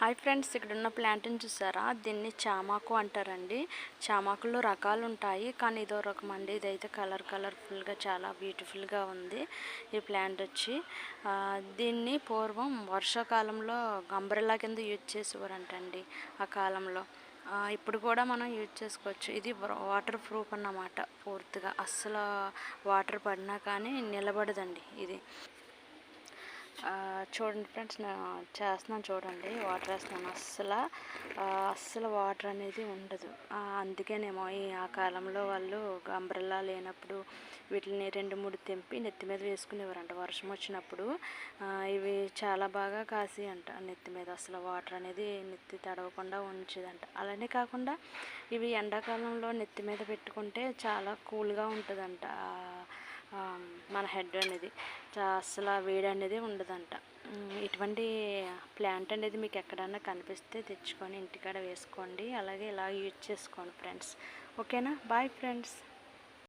Hi friends, ఇక్కడ ఉన్న ప్లాంట్ని చూసారా? దీన్ని చామాకు అంటారండి. చామాకుల్లో రకాలు ఉంటాయి, కానీ ఇదో రకం అండి. ఇదైతే కలర్ఫుల్గా చాలా బ్యూటిఫుల్గా ఉంది. ఈ ప్లాంట్ వచ్చి దీన్ని పూర్వం వర్షాకాలంలో అంబ్రెల్లా కింద యూజ్ చేసేవారంటండి ఆ కాలంలో. ఇప్పుడు కూడా మనం యూజ్ చేసుకోవచ్చు. ఇది వాటర్ ప్రూఫ్ అన్నమాట. పూర్తిగా అస్సలు వాటర్ పడినా కానీ నిలబడదండి ఇది. చూడండి ఫ్రెండ్స్, నేను చేస్తున్నాను చూడండి. వాటర్ వేస్తున్నాను. అస్సలు వాటర్ అనేది ఉండదు. అందుకేనేమో ఆ కాలంలో వాళ్ళు అంబ్రెల్లా లేనప్పుడు వీటిని 2-3 తెంపి నెత్తి మీద వేసుకునేవారంట. వర్షం వచ్చినప్పుడు ఇవి చాలా బాగా కాసి అంట నెత్తి మీద. అసలు వాటర్ అనేది నెత్తి తడవకుండా ఉంచేదంట. అలానే కాకుండా ఇవి ఎండాకాలంలో నెత్తి మీద పెట్టుకుంటే చాలా కూల్గా ఉంటుందంట. మన హెడ్ అనేది అస్సలు వేడి అనేది ఉండదంట. ఇటువంటి ప్లాంట్ అనేది మీకు ఎక్కడన్నా కనిపిస్తే తెచ్చుకొని ఇంటికాడ వేసుకోండి. అలాగే ఇలా యూజ్ చేసుకోండి ఫ్రెండ్స్. ఓకేనా? Bye friends.